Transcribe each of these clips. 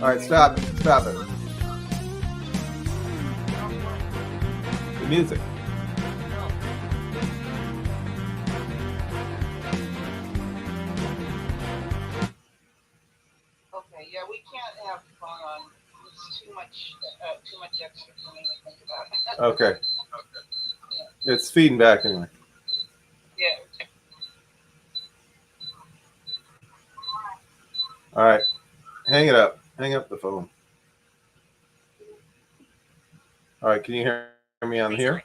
All right, stop it. Stop it. The music. Okay, yeah, we can't have the phone on. It's too much extra for me to think about. Okay. Yeah. It's feeding back anyway. Yeah. All right. Hang it up. Hang up the phone. All right. Can you hear me on here?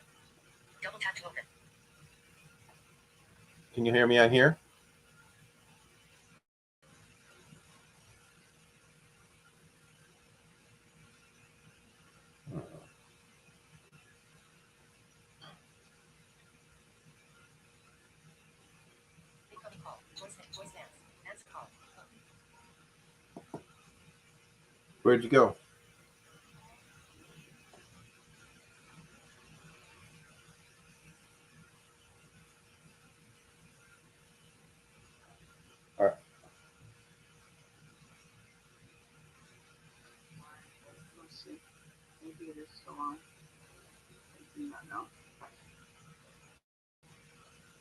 Double tap to open. Can you hear me on here? Incoming call. Voice dance. Answer call. Where'd you go? All right. Let's see. Maybe it is still on. I do not know.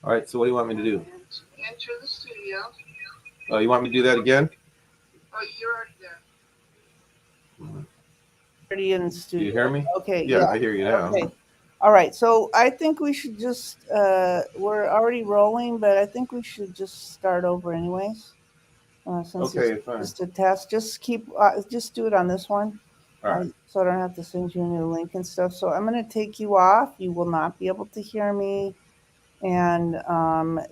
All right. So what do you want me to do? Enter the studio. You want me to do that again? Oh, you're already there. Already in the Do studio. you hear me? Okay. Yeah, I hear you now. Okay. All right. So I think we should just we're already rolling, but I think we should just start over anyways. Since Okay, it's fine. just a test, just do it on this one. All right. So I don't have to send you a new link and stuff. So I'm going to take you off. You will not be able to hear me. And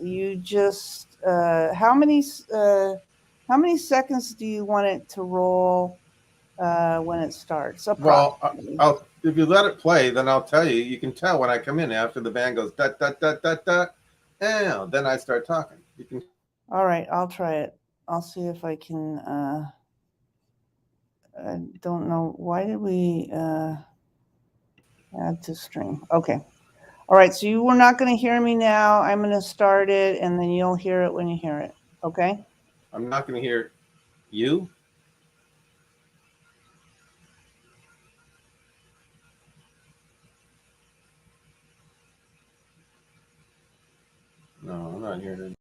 you just how many seconds do you want it to roll when it starts? Well, I'll if you let it play, then I'll tell you. You can tell when I come in after the band goes dot dot dot dot dot. And then I start talking. You can. All right, I'll try it. I'll see if I can. I don't know why did we add to stream? Okay. All right, so you were not going to hear me now. I'm going to start it, and then you'll hear it when you hear it. Okay. I'm not going to hear you. No, I'm not hearing it.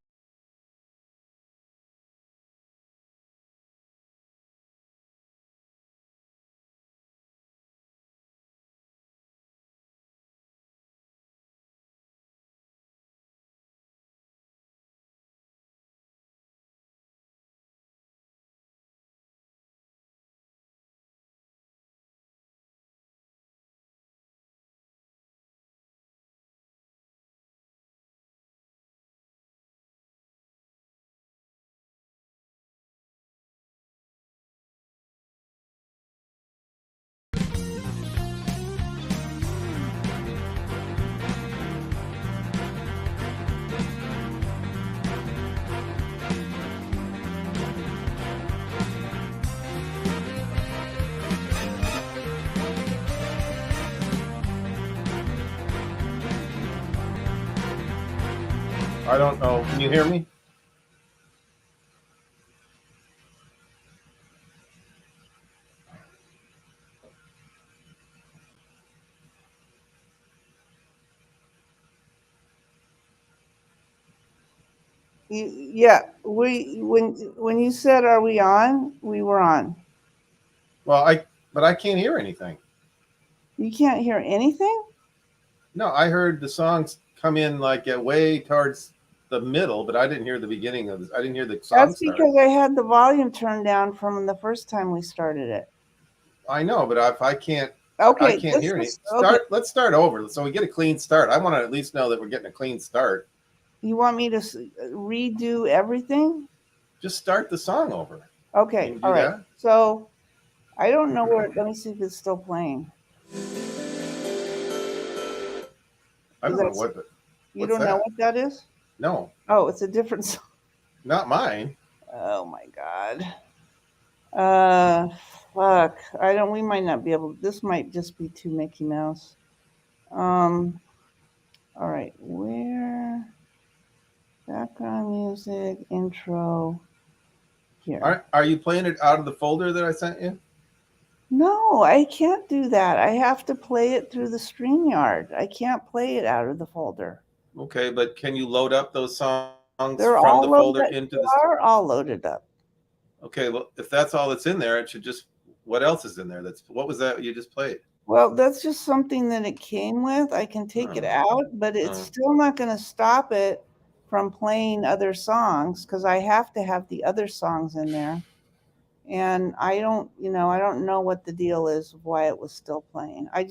I don't know. Can you hear me? Yeah, when you said are we on, we were on. Well, but I can't hear anything. You can't hear anything? No, I heard the songs come in like way towards the middle, but I didn't hear the beginning of this. I didn't hear the song That's start. because I had the volume turned down from the first time we started it. I know, but if I can't, Okay, I can't hear any. Let's start over so we get a clean start. I want to at least know that we're getting a clean start. You want me to redo everything? Just start the song over. Okay, all right. That? So I don't know where. Let me see if it's still playing. I don't know what. You don't know what that is? No. Oh, it's a different song. Not mine. Oh my God. Fuck. I don't. We might not be able. This might just be too Mickey Mouse. All right. Where? Background music, intro. Here. Are you playing it out of the folder that I sent you? No, I can't do that. I have to play it through the StreamYard. I can't play it out of the folder. Okay, but can you load up those songs They're from all the loaded folder up. into They the? are all loaded up. Okay, well, if that's all that's in there, it should just. What else is in there? What was that you just played? Well, that's just something that it came with. I can take it out, but it's still not going to stop it from playing other songs because I have to have the other songs in there. And I don't know what the deal is of why it was still playing. I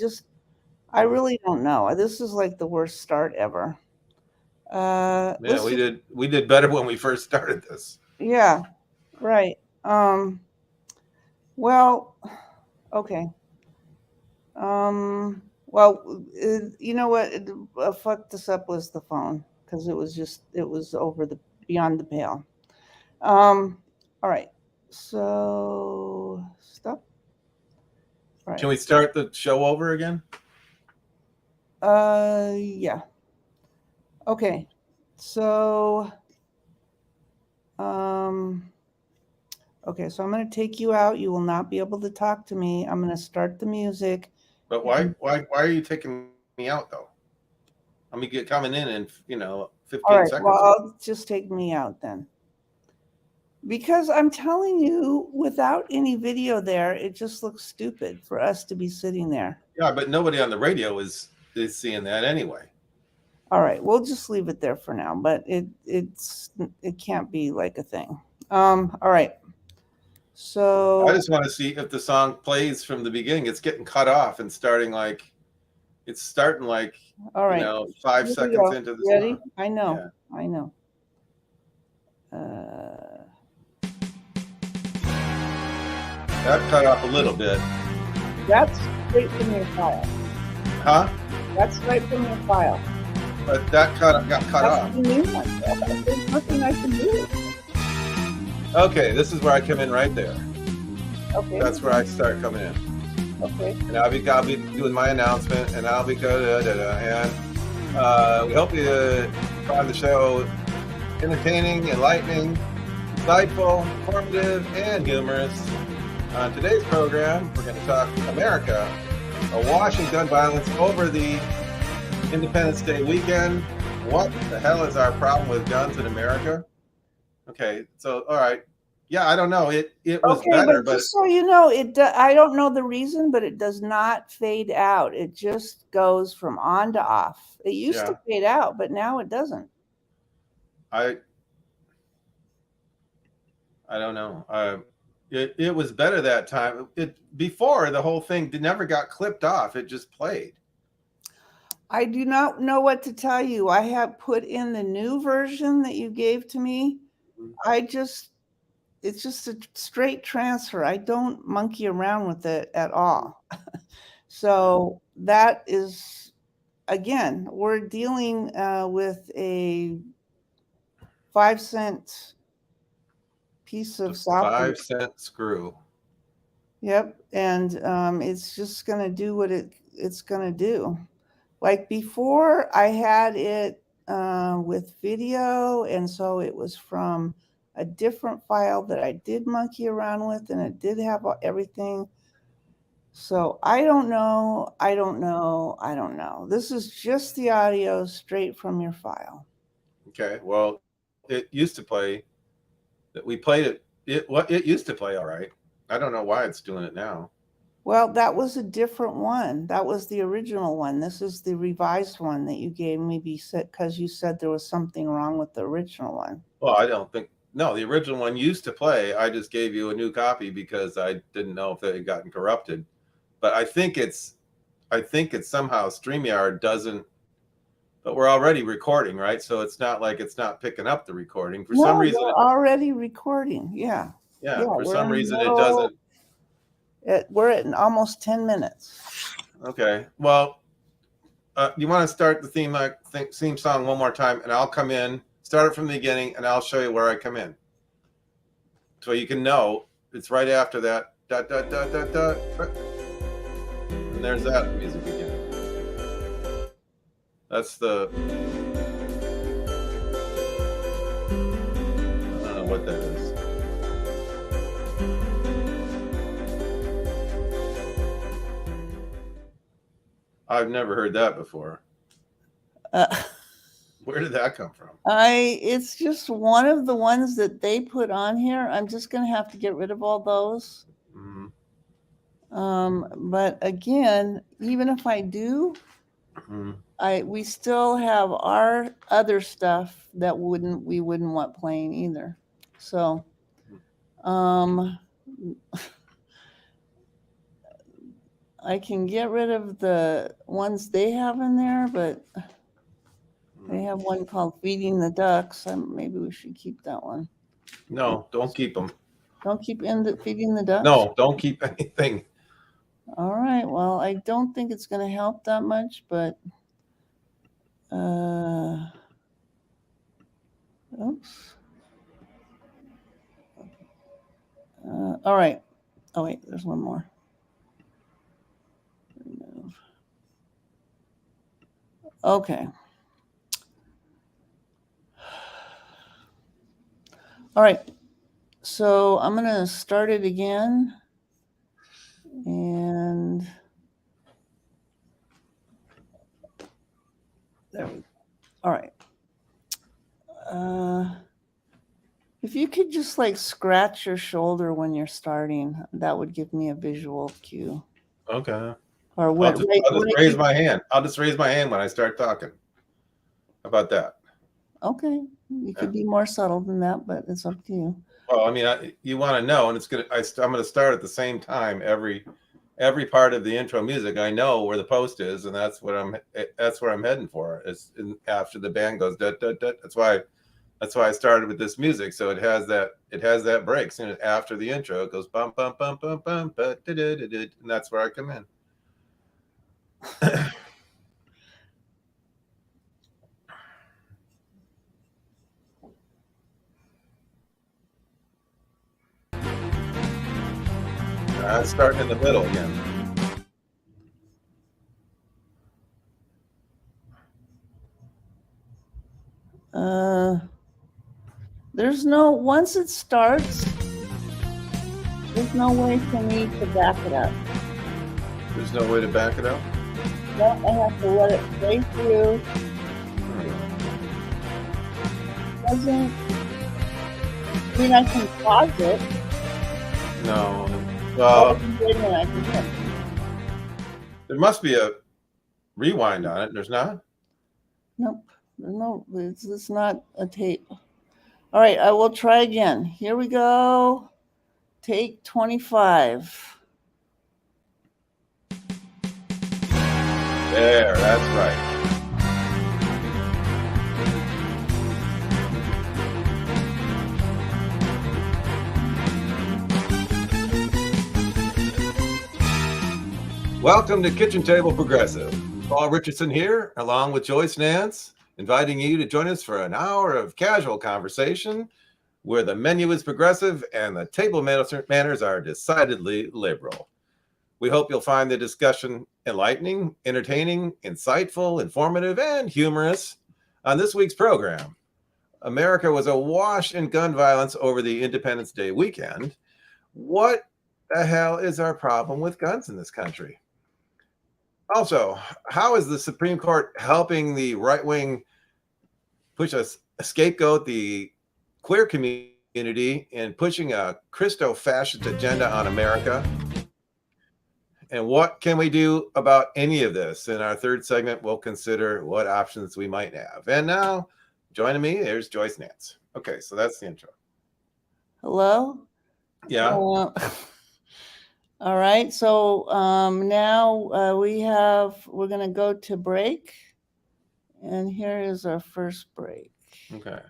really don't know. This is like the worst start ever. Yeah, let's we just- did better when we first started this. Yeah, right. Well, okay. Well, you know what? Fucked us up was the phone because it was over the beyond the pale. All right. So stop. All right. Can we start the show over again? Yeah. Okay. So, okay. So I'm going to take you out. You will not be able to talk to me. I'm going to start the music. But why are you taking me out though? I'm gonna get coming in 15 All right. seconds. Well, I'll just take me out then. Because I'm telling you, without any video there, it just looks stupid for us to be sitting there. Yeah, but nobody on the radio is seeing that anyway. All right, we'll just leave it there for now. But it can't be like a thing. All right. So I just want to see if the song plays from the beginning. It's getting cut off and starting like all right. 5 Here we seconds go. into the Ready? song. I know. Yeah. I know. That cut off a little bit. That's straight from your file. Huh? That's right from your file. But that got cut off. The new one. There's nothing I can do. Okay, this is where I come in right there. Okay. That's where I start coming in. Okay. And I'll be doing my announcement, and I'll be and we hope you find the show entertaining, enlightening, insightful, informative, and humorous. On today's program, we're going to talk America, awash in gun violence over the Independence Day weekend. What the hell is our problem with guns in America? Okay, so all right, yeah, I don't know. It was Okay, better, but just so you know, I don't know the reason, but it does not fade out. It just goes from on to off. It used to fade out, but now it doesn't. I don't know. It was better that time. Before the whole thing never got clipped off. It just played. I do not know what to tell you. I have put in the new version that you gave to me. It's just a straight transfer. I don't monkey around with it at all. So that is, again, we're dealing with a 5-cent piece of software. 5-cent screw. Yep. And it's just going to do what it's going to do. Like before, I had it with video, and so it was from a different file that I did monkey around with, and it did have everything. So I don't know. This is just the audio straight from your file. Okay. Well, it used to play. That we played it. It used to play all right. I don't know why it's doing it now. Well, that was a different one. That was the original one. This is the revised one that you gave me because you said there was something wrong with the original one. Well, I don't think. No, the original one used to play. I just gave you a new copy because I didn't know if it had gotten corrupted. But I think it's somehow StreamYard doesn't. But we're already recording, right? So it's not like it's not picking up the recording for some reason. We're already recording. Yeah. Yeah. For some reason, it doesn't. We're at almost 10 minutes. Okay. Well, you want to start the theme song one more time, and I'll come in, start it from the beginning, and I'll show you where I come in. So you can know it's right after that. Dot, dot, dot, dot, dot. And there's that music again. That's the. I don't know what that is. I've never heard that before. Uh, Where did that come from? it's just one of the ones that they put on here. I'm just going to have to get rid of all those. Mhm. But again, even if I do, Mhm. we still have our other stuff that we wouldn't want playing either. So, I can get rid of the ones they have in there, but they have one called Feeding the Ducks. Maybe we should keep that one. No, don't keep them. Don't keep Feeding the Ducks? No, don't keep anything. All right. Well, I don't think it's going to help that much, but oops. All right. Oh, wait, there's one more. Remove. Okay. All right. So I'm going to start it again. And there we go. All right. If you could just like scratch your shoulder when you're starting, that would give me a visual cue. Okay. Or what? I'll just raise my hand. I'll just raise my hand when I start talking. How about that? Okay. You could be more subtle than that, but it's up to you. Well, I mean, you want to know, and it's gonna. I'm going to start at the same time every part of the intro music. I know where the post is, and that's where I'm heading for. It's after the band goes da da da. That's why I started with this music. So it has that break. Soon after the intro, it goes bum bum bum bum bum, da da da da, and that's where I come in. Starting in the middle again. There's no, once it starts, there's no way for me to back it up. There's no way to back it up? No, I have to let it play through. Doesn't, I mean, I can pause it. No. Well, wait a minute, I can check. There must be a rewind on it. There's not? Nope. No, it's not a tape. All right, I will try again. Here we go. Take 25. There, that's right. Welcome to Kitchen Table Progressive. Paul Richardson here, along with Joyce Nance, inviting you to join us for an hour of casual conversation where the menu is progressive and the table manners are decidedly liberal. We hope you'll find the discussion enlightening, entertaining, insightful, informative, and humorous. On this week's program, America was awash in gun violence over the Independence Day weekend. What the hell is our problem with guns in this country? Also, how is the Supreme Court helping the right wing push a scapegoat the queer community in pushing a Christo-fascist agenda on America? And what can we do about any of this? In our third segment, we'll consider what options we might have. And now, joining me, here's Joyce Nance. Okay, so that's the intro. Hello? Yeah. All right, so now we're going to go to break. And here is our first break. Okay.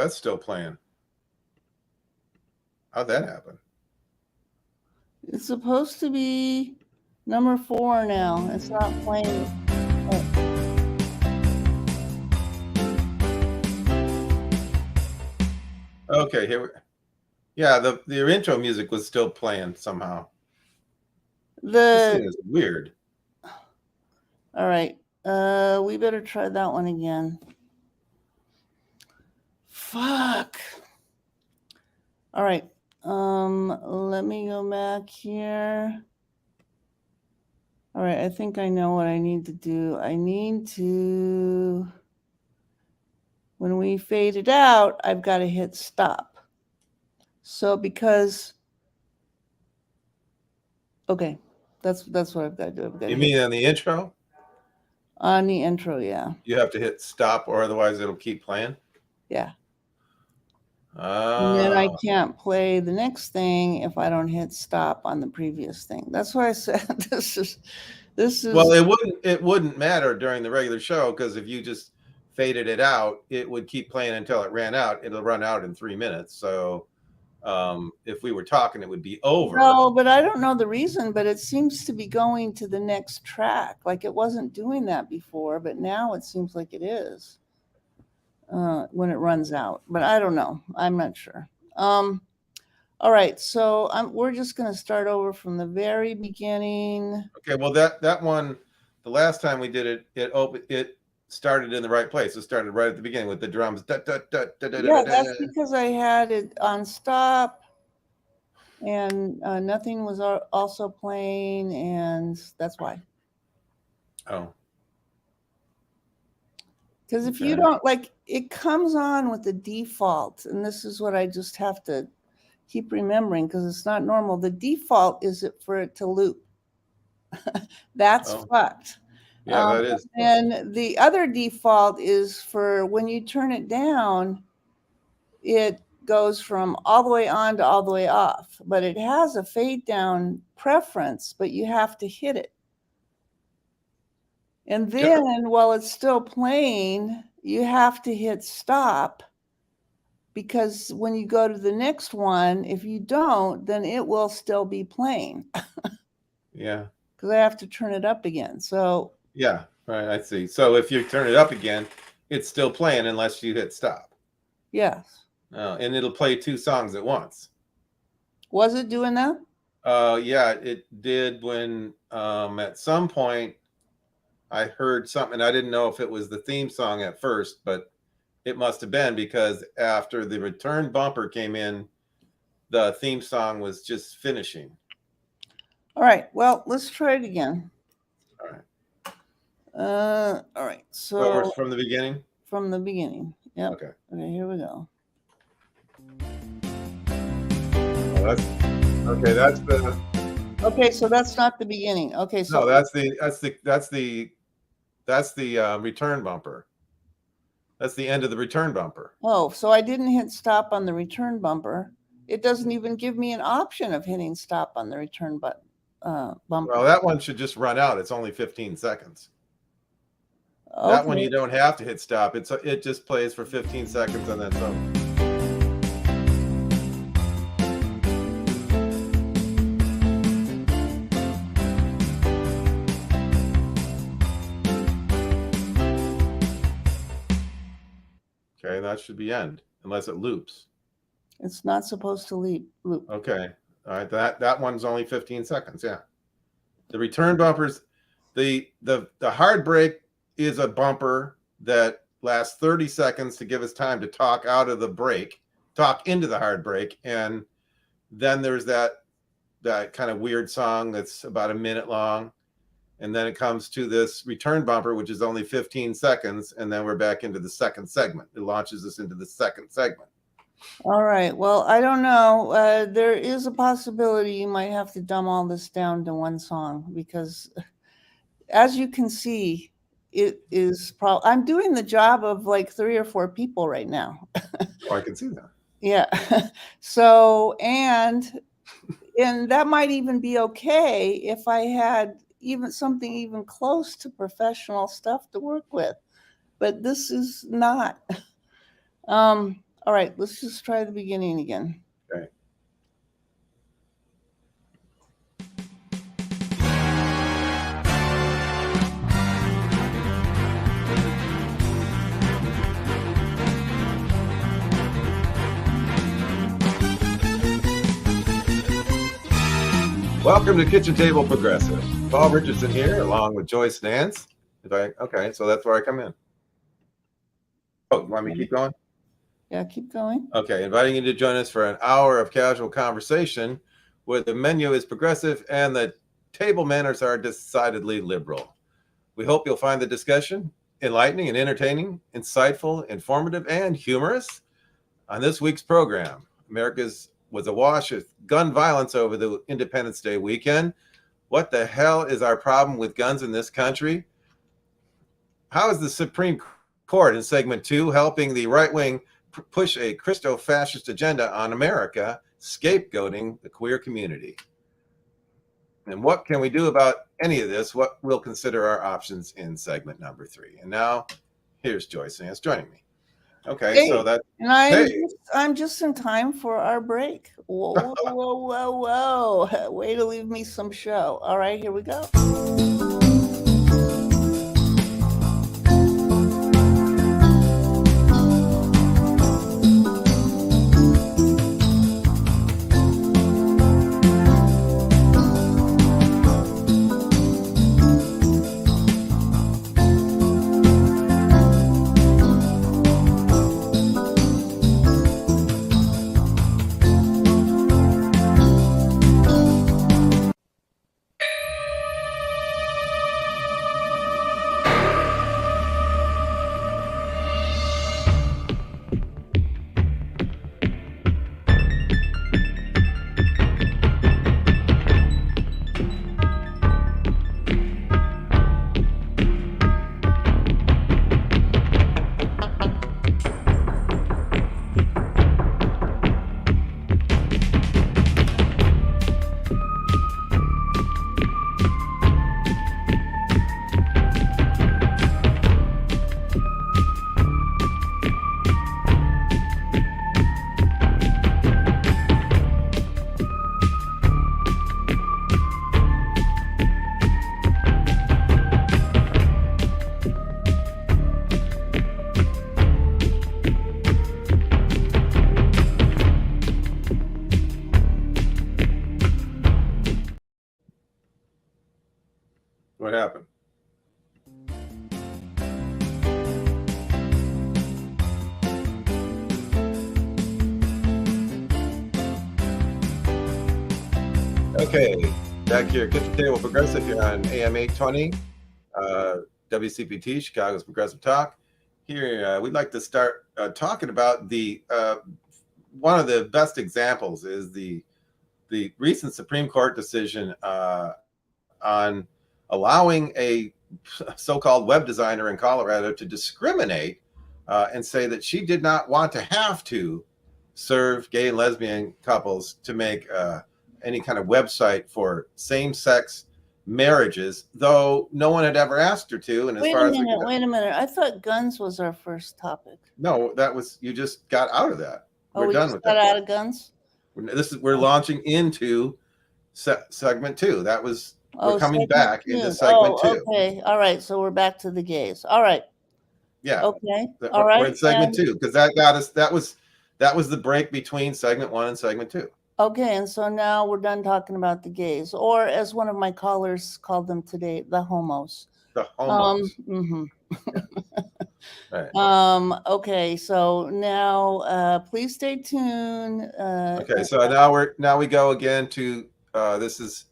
that's still playing. How'd that happen? It's supposed to be number 4 now. It's not playing. Okay, yeah, the intro music was still playing somehow. This thing is weird. All right. We better try that one again. Fuck. All right. Let me go back here. All right, I think I know what I need to do. I need to, when we fade it out, I've got to hit stop. So because, okay, that's what I've got to do. I've got You to mean on the intro? on the intro, yeah. You have to hit stop, or otherwise it'll keep playing. Yeah. And then I Oh. can't play the next thing if I don't hit stop on the previous thing. That's why I said this is. Well, it wouldn't matter during the regular show, because if you just faded it out, it would keep playing until it ran out. It'll run out in 3 minutes. So if we were talking, it would be over. No, but I don't know the reason, but it seems to be going to the next track. Like it wasn't doing that before, but now it seems like it is when it runs out. But I don't know. I'm not sure. All right, so we're just going to start over from the very beginning. Okay, well that one, the last time we did it, it started in the right place. It started right at the beginning with the drums. Yeah, that's because I had it on stop, and nothing was also playing, and that's why. Oh. Because if you don't, like, it comes on with the default, and this is what I just have to keep remembering because it's not normal. The default is for it to loop. That's fucked. Yeah, that is. And the other default is for when you turn it down, it goes from all the way on to all the way off. But it has a fade down preference, but you have to hit it. And then while it's still playing, you have to hit stop, because when you go to the next one, if you don't, then it will still be playing. Yeah. Because I have to turn it up again. So yeah, right. I see. So if you turn it up again, it's still playing unless you hit stop. Yes. And it'll play 2 songs at once. Was it doing that? Yeah, it did when at some point I heard something. I didn't know if it was the theme song at first, but it must have been, because after the return bumper came in, the theme song was just finishing. All right. Well, let's try it again. All right. All right. So from the beginning? From the beginning. Yep. Okay. Okay, here we go. Oh, that's the. Okay, so that's not the beginning. Okay, so no, that's the return bumper. That's the end of the return bumper. Oh, so I didn't hit stop on the return bumper. It doesn't even give me an option of hitting stop on the return bumper. Well, that one should just run out. It's only 15 seconds. Okay. That one you don't have to hit stop. It just plays for 15 seconds and then so. Okay, that should be end, unless it loops. It's not supposed to loop. Okay. All right. That one's only 15 seconds. Yeah. The return bumpers, the hard break is a bumper that lasts 30 seconds to give us time to talk out of the break, talk into the hard break, and then there's that kind of weird song that's about a minute long, and then it comes to this return bumper, which is only 15 seconds, and then we're back into the second segment. It launches us into the second segment. All right. Well, I don't know. There is a possibility you might have to dumb all this down to one song, because as you can see, it is I'm doing the job of like 3 or 4 people right now. Oh, I can see that. Yeah. So, and that might even be okay if I had even something even close to professional stuff to work with, but this is not. All All right, let's just try the beginning again. Okay. Welcome to Kitchen Table Progressive. Paul Richardson here, along with Joyce Nance. Okay, so that's where I come in. Oh, you want me to keep going? Yeah, keep going. Okay, inviting you to join us for an hour of casual conversation where the menu is progressive and the table manners are decidedly liberal. We hope you'll find the discussion enlightening and entertaining, insightful, informative, and humorous. On this week's program, America's was awash with gun violence over the Independence Day weekend. What the hell is our problem with guns in this country? How is the Supreme Court in segment 2 helping the right wing push a Christo-fascist agenda on America, scapegoating the queer community? And what can we do about any of this? What we'll consider our options in segment number 3. And now, here's Joyce Nance joining me. Okay, Hey, so that and I'm just in time for our break. Whoa, whoa, whoa, whoa. Way to leave me some show. All right, here we go. what happened? Okay, back here, Kitchen Table Progressive here on AM 820, WCPT, Chicago's Progressive Talk. Here, we'd like to start talking about the one of the best examples is the recent Supreme Court decision on allowing a so-called web designer in Colorado to discriminate and say that she did not want to have to serve gay and lesbian couples to make any kind of website for same-sex marriages, though no one had ever asked her to. And as Wait far a as minute, wait a minute. I thought guns was our first topic. no, that was, you just got out of that. Oh, We're we done just with got that. out of guns? We're launching into segment 2. That was, we're coming segment back two. into segment 2. Okay. All right. So we're back to the gays. All right. Yeah. Okay. All All right. We're right. in segment 2 because that got us. That was the break between segment 1 and segment 2. Okay. And so now we're done talking about the gays, or as one of my callers called them today, the homos. The homos. Right. Okay. So now, please stay tuned. Okay. So now we go again to this is.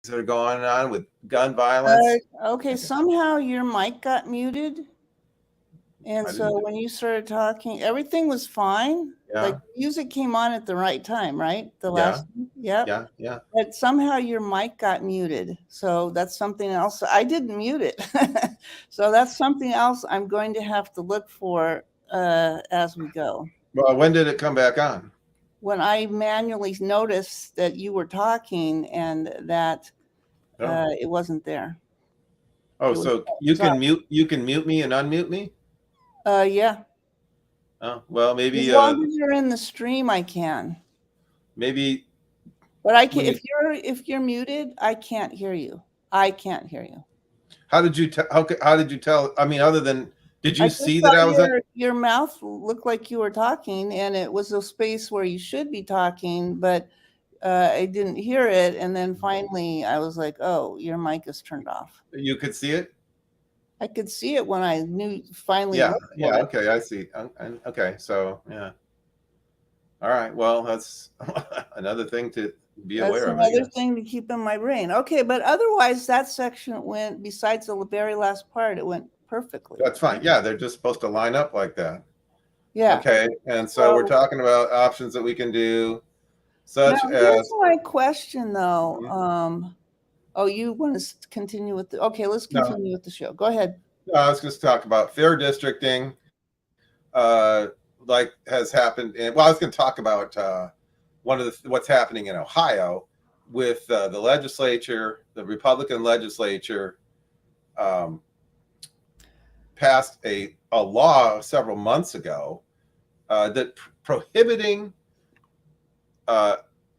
that are going on with gun violence. Okay, somehow your mic got muted. And I so didn't- when you started talking, everything was fine. Like Yeah, music came on at the right time, right? The yeah, last, yep. yeah. But somehow your mic got muted. So that's something else. I didn't mute it. So that's something else I'm going to have to look for as we go. Well, when did it come back on? When I manually noticed that you were talking and that Oh, it wasn't there. oh, It was, so it was off. you can mute me and unmute me. Yeah. Oh, well, As maybe long as you're in the stream, I can. maybe But I can when you. if you're muted, I can't hear you. I can't hear you. How did you how did you tell? I mean, other than did I you just see saw that I was on? your mouth looked like you were talking, and it was a space where you should be talking, but I didn't hear it. And then finally, I was like, "Oh, your mic is turned off." You could see it. I could see it when I knew finally Yeah, looked yeah. for it. Okay, I see. Okay, so yeah. All right. Well, that's another thing to be That's aware of, I another guess. thing to keep in my brain. Okay, but otherwise, that section went. Besides the very last part, it went perfectly. That's fine. Yeah, they're just supposed to line up like that. Yeah. Okay, and so we're So talking about options that we can do, now such here's as. my question, though. Mhm. Oh, you want to continue with the? Okay, let's No, continue with the show. Go ahead. no, I was just talking about fair districting, uh, like has happened. Well, I was going to talk about one of what's happening in Ohio with the legislature, the Republican legislature, um, passed a law several months ago that prohibiting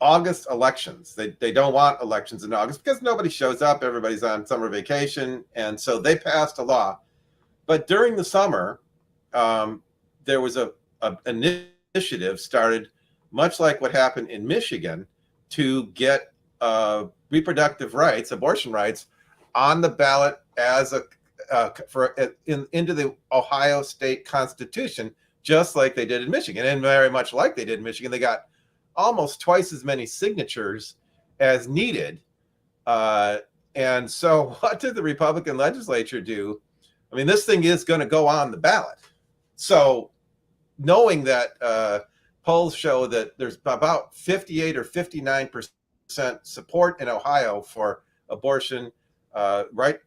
August elections. They don't want elections in August because nobody shows up. Everybody's on summer vacation, and so they passed a law. But during the summer, there was a initiative started, much like what happened in Michigan, to get reproductive rights, abortion rights, on the ballot as a into the Ohio state constitution, just like they did in Michigan, and very much like they did in Michigan. They got almost twice as many signatures as needed. And so, what did the Republican legislature do? I mean, this thing is going to go on the ballot. So, knowing that polls show that there's about 58 or 59% support in Ohio for abortion, right?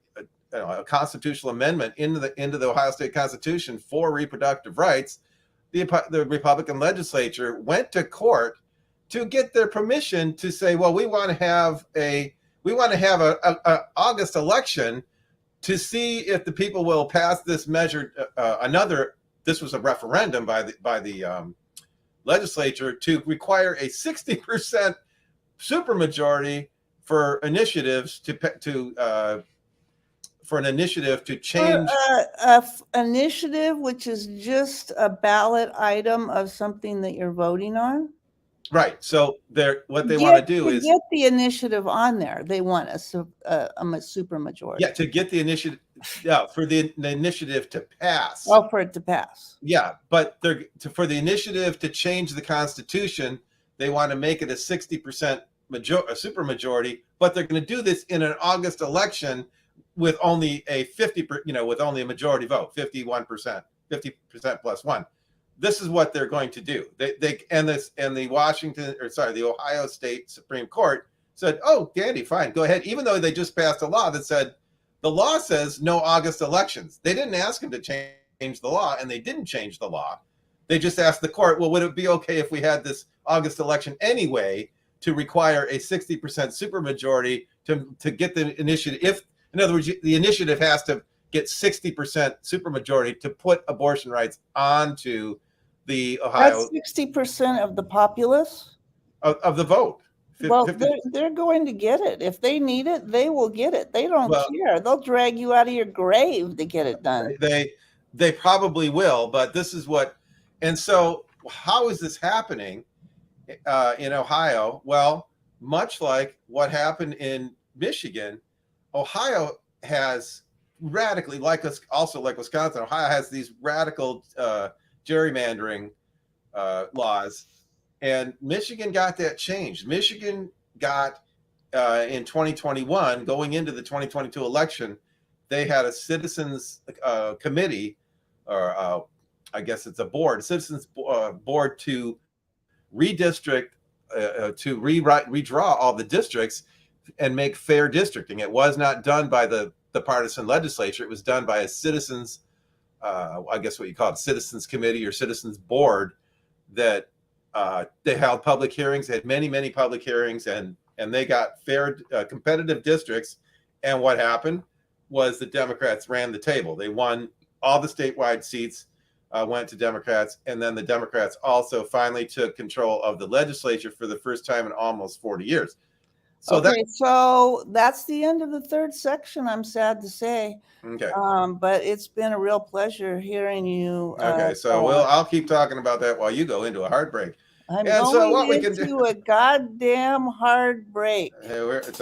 A constitutional amendment into the Ohio State Constitution for reproductive rights, the Republican legislature went to court to get their permission to say, well, we want to have a August election to see if the people will pass this measure. This was a referendum by the legislature to require a 60% supermajority for initiatives for an initiative to change. Initiative, which is just a ballot item of something that you're voting on. Right. So what they want to do is get the initiative on there. They want a super majority. Yeah, to get the initiative. Yeah, for the initiative to pass. Oh, for it to pass. Yeah, but for the initiative to change the Constitution, they want to make it a 60% super majority, but they're going to do this in an August election with only a 50%, with only a majority vote, 51%, 50% plus one. This is what they're going to do. The Ohio State Supreme Court said, "Oh, Dandy, fine, go ahead." Even though they just passed a law that said the law says no August elections. They didn't ask them to change the law, and they didn't change the law. They just asked the court, well, would it be okay if we had this August election anyway to require a 60% supermajority to get the initiative? In other words, the initiative has to get 60% supermajority to put abortion rights onto the Ohio. That's 60% of the populace of the vote. Well, they're going to get it. If they need it, they will get it. They don't care. They'll drag you out of your grave to get it done. They probably will, but this is what. And so, how is this happening in Ohio? Well, much like what happened in Michigan, Ohio has radically, like Wisconsin, Ohio has these radical gerrymandering laws. And Michigan got that changed. Michigan got in 2021, going into the 2022 election, they had a citizens committee, or I guess it's a board, citizens board to redistrict, to redraw all the districts and make fair districting. It was not done by the partisan legislature. It was done by a citizens, I guess what you call it, citizens committee or citizens board, that they held public hearings. They had many public hearings, and they got fair, competitive districts. And what happened was the Democrats ran the table. They won all the statewide seats, went to Democrats, and then the Democrats also finally took control of the legislature for the first time in almost 40 years. So okay, so that's the end of the third section, I'm sad to say. Okay. But it's been a real pleasure hearing you. Okay, so I'll keep talking about that while you go into a heartbreak. I'm and going so what we can into do, a goddamn heartbreak. it's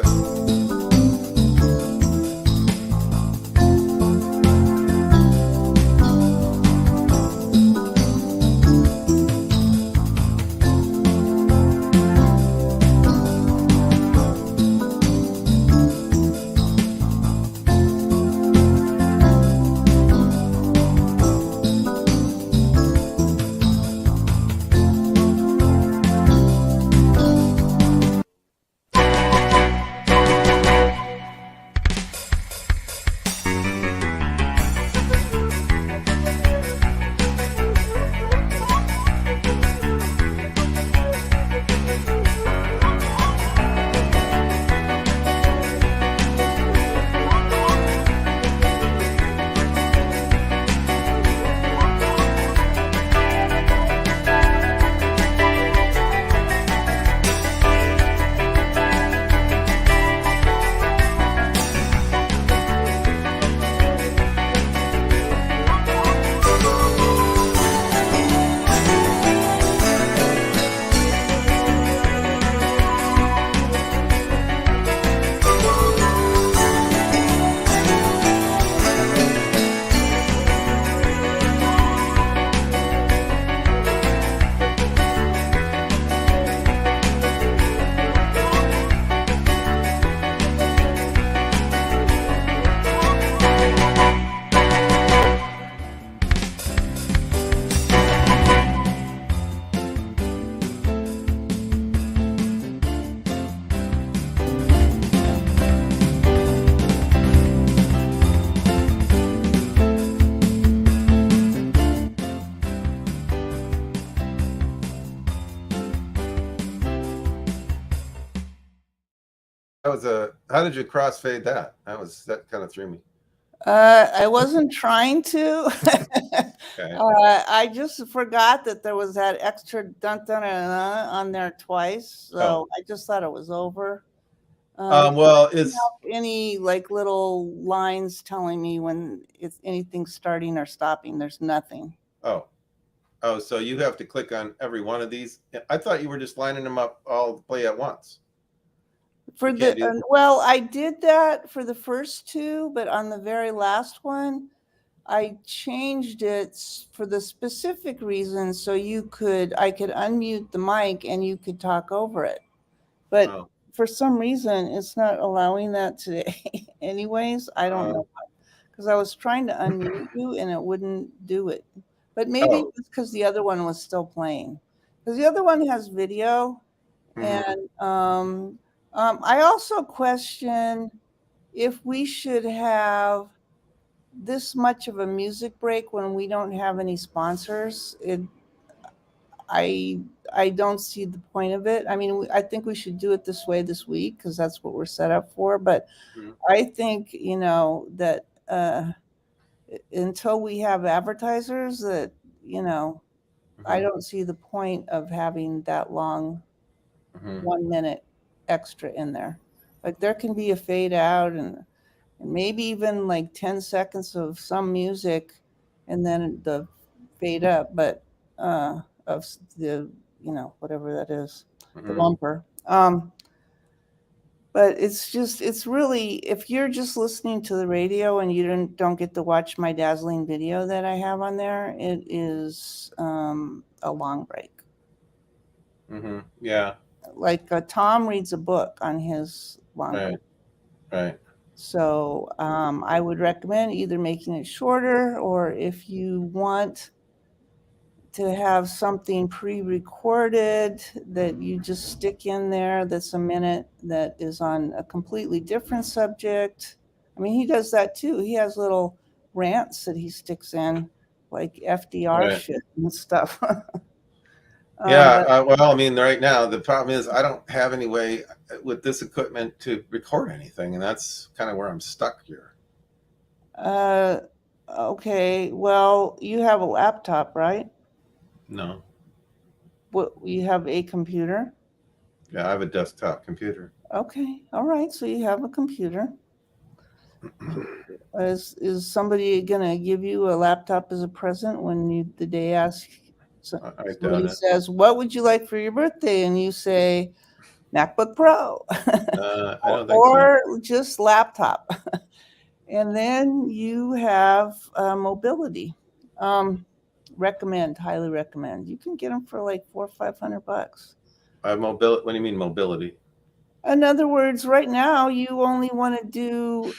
how did you crossfade that? That kind of threw me. I wasn't trying to. Okay. I just forgot that there was that extra dun dun dun on there twice, so I just thought it was over. Well, it's any like little lines telling me when it's anything starting or stopping. There's nothing. Oh, so you have to click on every one of these. I thought you were just lining them up all to play at once. For the well, I did that for the first two, but on the very last one, I changed it for the specific reason so I could unmute the mic and you could talk over it. But for some reason, it's not allowing that today. Anyways, I don't know, because I was trying to unmute you and it wouldn't do it. But maybe it's because the other one was still playing. Because the other one has video, and I also question if we should have this much of a music break when we don't have any sponsors. I don't see the point of it. I mean, I think we should do it this way this week because that's what we're set up for. But I think, that until we have advertisers, that, I don't see the point of having that long 1 minute extra in there. Like there can be a fade out and maybe even like 10 seconds of some music and then the fade up, but of the, whatever that is, the bumper. But it's really, if you're just listening to the radio and you don't get to watch my dazzling video that I have on there, it is a long break. Yeah. Like Tom reads a book on his longer. Right. So I would recommend either making it shorter, or if you want to have something pre-recorded that you just stick in there that's a minute that is on a completely different subject. I mean, he does that too. He has little rants that he sticks in, like FDR Right. shit and stuff. Yeah. But Well, I mean, right now the problem is I don't have any way with this equipment to record anything, and that's kind of where I'm stuck here. okay, well, you have a laptop, right? No. What, you have a computer? Yeah, I have a desktop computer. Okay, all right. So you have a computer. Is somebody gonna give you a laptop as a present when the day asks? I doubt Somebody it. says, "What would you like for your birthday?" And you say, "MacBook Pro," I don't think so. or just laptop. And then you have mobility. Highly recommend. You can get them for like $400 or $500. I have mobility. What do you mean mobility? In other words, right now you only want to do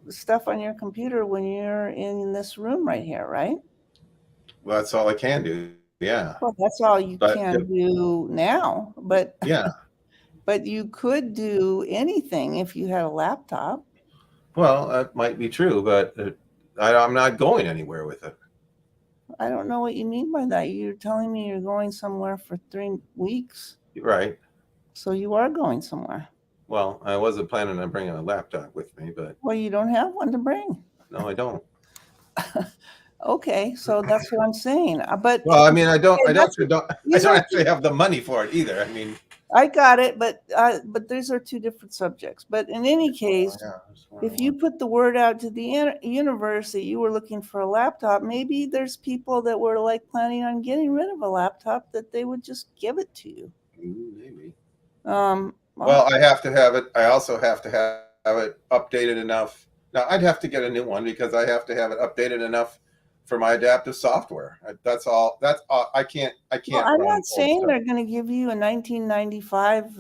stuff on your computer when you're in this room right here, right? Well, that's all I can do. Yeah. Well, that's all you But can do now, but yeah. but you could do anything if you had a laptop. Well, that might be true, but I'm not going anywhere with it. I don't know what you mean by that. You're telling me you're going somewhere for 3 weeks, Right. so you are going somewhere. Well, I wasn't planning on bringing a laptop with me, but Well, you don't have one to bring. no, I don't. Okay, so that's what I'm saying. But Well, I mean, I don't that's I don't actually have the money for it either. I mean, I got it, but these are two different subjects. But in any case, yeah, that's what I if you want. put the word out to the universe that you were looking for a laptop, maybe there's people that were like planning on getting rid of a laptop that they would just give it to you. Maybe. Well, Well, I have to have it. I also have to have it updated enough. Now, I'd have to get a new one because I have to have it updated enough for my adaptive software. That's all. That's all. I can't. I can't I'm run not old saying stuff. they're going to give you a 1995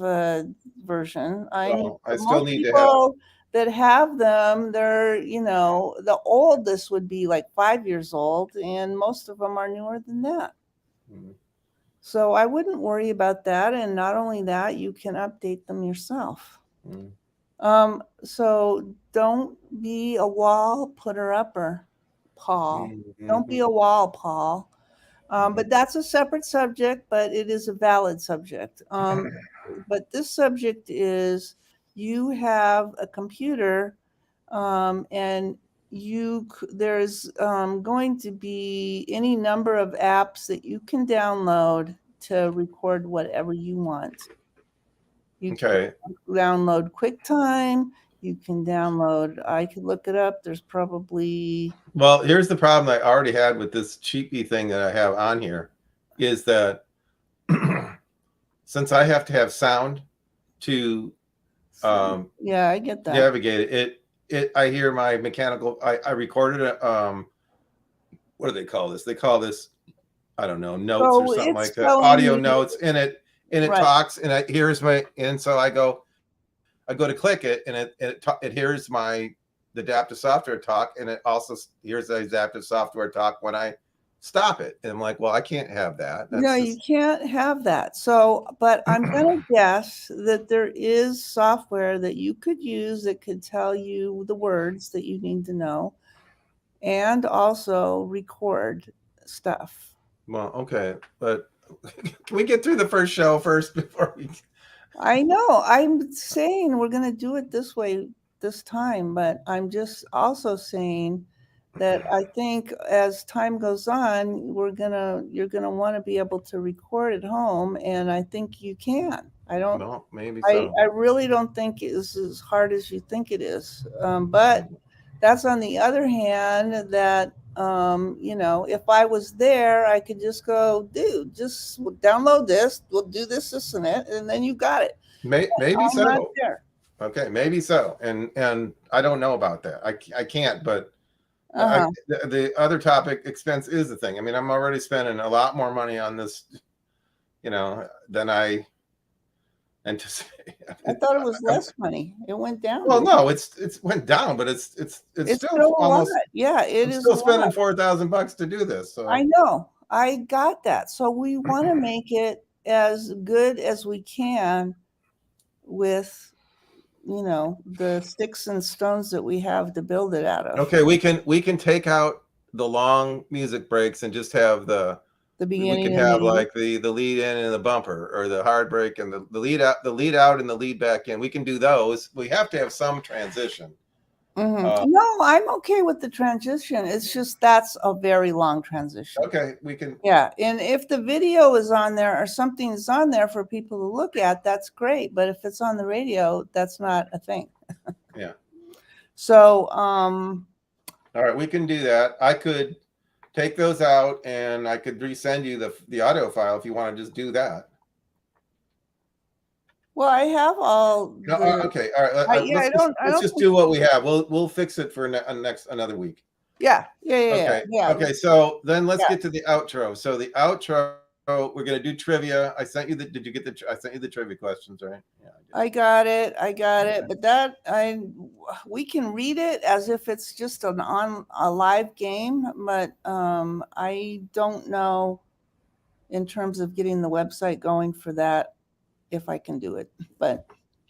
version. I mean, Well, I still most need to have. people that have them, they're, the oldest would be like 5 years old, and most of them are newer than that. Mhm. So I wouldn't worry about that. And not only that, you can update them yourself. Mhm. So don't be a wall putter upper, Paul. Don't be Mhm. a wall, Paul. Mhm. But that's a separate subject, but it is a valid subject. But this subject is you have a computer, and there's going to be any number of apps that you can download to record whatever you want. You can Okay. download QuickTime. You can download. I could look it up. There's probably. Well, here's the problem I already had with this cheapy thing that I have on here, is that since I have to have sound to Yeah, I get that. navigate it, I hear my mechanical. I recorded a what do they call this? They call this, I don't know, notes or So something it's like that, telling audio you, notes, and it right. talks, and it hears my, and so I go to click it, and it hears the adaptive software talk, and it also hears the adaptive software talk when I stop it. And I'm like, well, I can't have that. No, That's you just can't have that. So, but I'm going to guess that there is software that you could use that could tell you the words that you need to know and also record stuff. well, okay, but can we get through the first show first before we? I know. I'm saying we're going to do it this way this time, but I'm just also saying that I think as time goes on, you're gonna want to be able to record at home, and I think you can. Well, maybe so. I really don't think it's as hard as you think it is. But that's on the other hand that if I was there, I could just go, dude, just download this. We'll do this, this, and it, and then you got it. Maybe I'm not so. there. Okay, maybe so. And I don't know about that. I can't. But Uh-huh. the other topic, expense, is the thing. I mean, I'm already spending a lot more money on this, than I And to say, I thought it was less money. It went down. well, didn't it? no, it's went down, but it's It's still still a lot. almost. Yeah, it I'm is a still spending lot. $4,000 to do this. So I know. I got that. So we want to make it as good as we can with, the sticks and stones that we have to build it out of. okay, we can take out the long music breaks and just have The we beginning can and have the end. like the lead in and the bumper, or the hard break and the lead out and the lead back in. We can do those. We have to have some transition. No, I'm okay with the transition. It's just that's a very long transition. Okay, we can. Yeah, and if the video is on there or something is on there for people to look at, that's great. But if it's on the radio, that's not a thing. Yeah. So, All right, we can do that. I could take those out and I could resend you the audio file if you want to just do that. well, I have all. No, The, okay, all right. yeah, Let's just do what we have. We'll fix it for another week. Yeah. Okay. So then let's Yeah. get to the outro. So the outro, we're gonna do trivia. I sent you the. Did you get the? I sent you the trivia questions, right? Yeah. I got it. But we can read it as if it's just a live game. But I don't know in terms of getting the website going for that if I can do it. But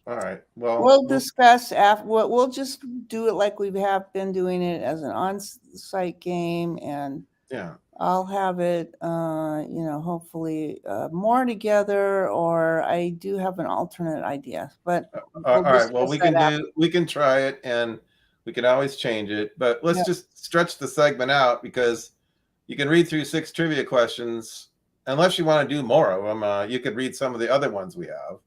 all right. Well, we'll discuss after. We'll just do it like we have been doing it as an on-site game, and yeah. I'll have it, hopefully more together, or I do have an alternate idea. But all right. Well, we can try it, and we can always change it. But let's just stretch the segment out, because you can read through 6 trivia questions. Unless you want to do more of them, you could read some of the other ones we have.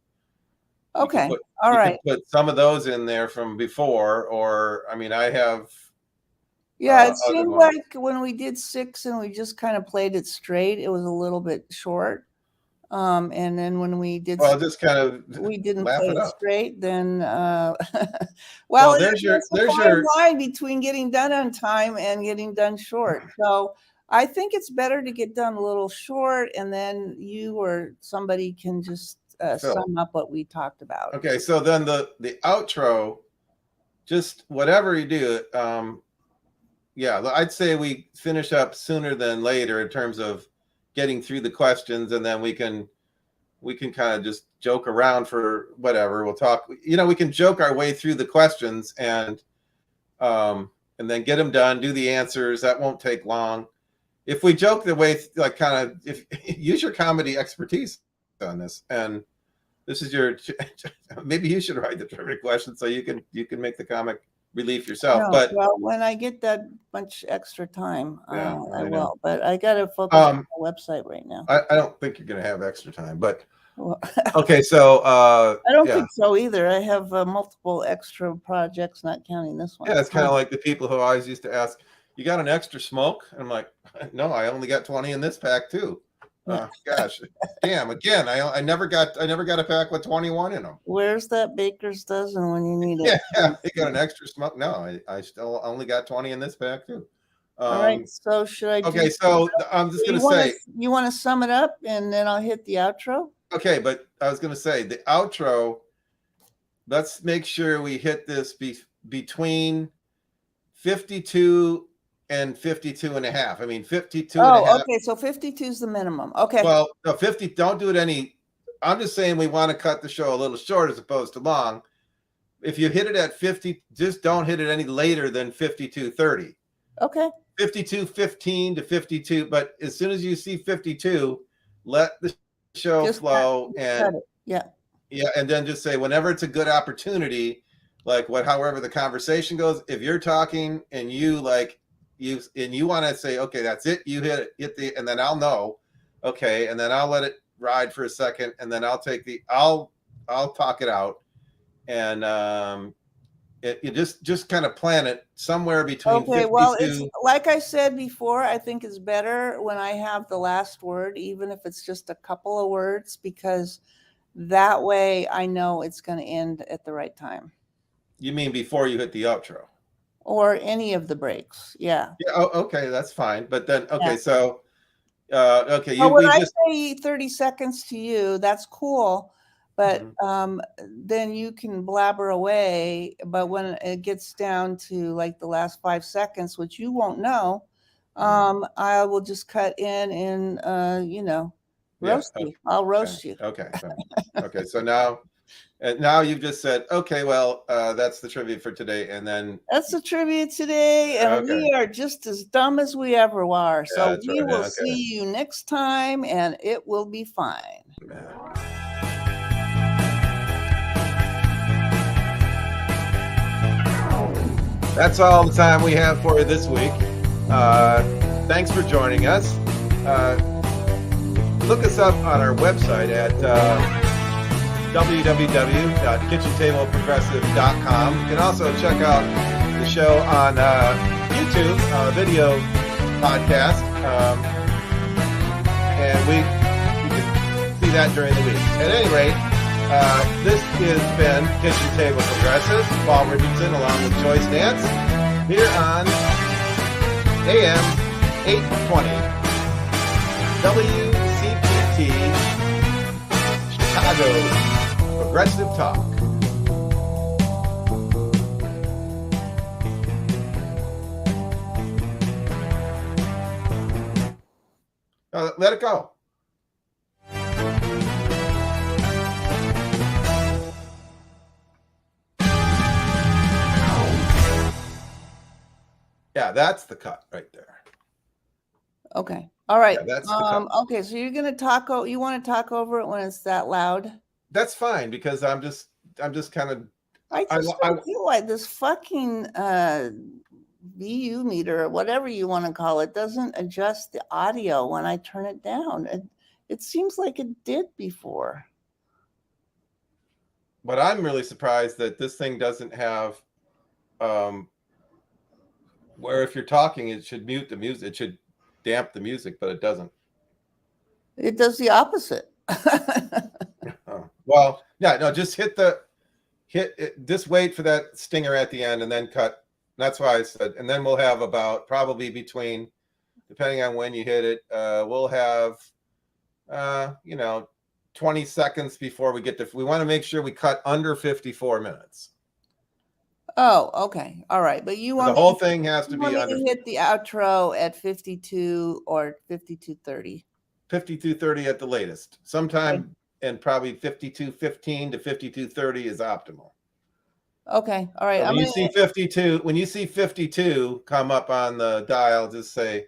Okay. All right. Put some of those in there from before, or I mean, I have. Yeah, it seemed like when we did 6 and we just kind of played it straight, it was a little bit short. And then when we did, just kind of we didn't play it straight, then there's your line between getting done on time and getting done short. So I think it's better to get done a little short, and then you or somebody can just sum up what we talked about. Okay, so then the outro, just whatever you do, yeah, I'd say we finish up sooner than later in terms of getting through the questions, and then we can kind of just joke around for whatever. We'll talk, we can joke our way through the questions, and then get them done, do the answers. That won't take long. If we joke the way, like kind of, if use your comedy expertise on this, and this is maybe you should write the trivia question so you can make the comic relief yourself. But when I get that much extra time, I will. But I got to focus on the website right now. I don't think you're going to have extra time, but okay. So I don't think so either. I have multiple extra projects, not counting this one. Yeah, it's kind of like the people who always used to ask, "You got an extra smoke?" And I'm like, "No, I only got 20 in this pack too." Gosh, damn! Again, I never got a pack with 21 in them. Where's that baker's dozen when you need it? Yeah, you got an extra smoke. No, I still only got 20 in this pack too. All right, so should I? Okay, so I'm just gonna say. You want to sum it up, and then I'll hit the outro. Okay, but I was gonna say the outro. Let's make sure we hit this between 52 and 52 and a half. I mean, 52 and a half. Okay. So 52 is the minimum. Okay. Well, no, 50, don't do it any. I'm just saying we want to cut the show a little short as opposed to long. If you hit it at 50, just don't hit it any later than 52:30. Okay. 52:15 to 52. But as soon as you see 52, let the show flow and yeah. And then just say whenever it's a good opportunity, like however the conversation goes, if you're talking and you want to say, okay, that's it, you hit and then I'll know, okay, and then I'll let it ride for a second, and then I'll talk it out, and you just kind of plan it somewhere between. Okay, 52. Well, it's like I said before, I think it's better when I have the last word, even if it's just a couple of words, because that way I know it's going to end at the right time. You mean before you hit the outro? Or any of the breaks, yeah. Yeah. Oh, okay, that's fine. But then, okay, yeah. So, okay. When I say 30 seconds to you, that's cool. but Mhm. then you can blabber away. But when it gets down to like the last 5 seconds, which you won't know, I will just cut in and Yeah. roast you. I'll roast you. Okay. Okay. So now you've just said, okay, well, that's the trivia for today, and then That's the trivia today, and okay, we are just as dumb as we ever are. yeah, So that's we right. will Yeah, see you next time, and it will be fine. okay. That's all the time we have for you this week. Thanks for joining us. Look us up on our website at www.kitchentableprogressive.com. You can also check out the show on YouTube, video podcast, and you can see that during the week. At any rate, this has been Kitchen Table Progressive. Paul Richardson along with Joyce Nance here on AM 820 WCPT Chicago Progressive Talk. Let it go. Yeah, that's the cut right there. Okay. All right. Yeah, that's the cut. Okay, so you're gonna talk. You want to talk over it when it's that loud? That's fine because I'm just kind of. I just don't feel like this fucking VU meter or whatever you want to call it doesn't adjust the audio when I turn it down. It seems like it did before. But I'm really surprised that this thing doesn't have where if you're talking, it should mute the music. It should damp the music, but it doesn't. It does the opposite. Well, yeah, no, just just wait for that stinger at the end and then cut. That's why I said, and then we'll have about probably between, depending on when you hit it, we'll have, 20 seconds before we get to, we want to make sure we cut under 54 minutes. Oh, okay. All right. But you want the whole thing has to be to under hit the outro at 52 or 52:30. 52:30 at the latest. Sometime and probably 52:15 to 52:30 is optimal. Okay. All right. So when you see 52 come up on the dial, just say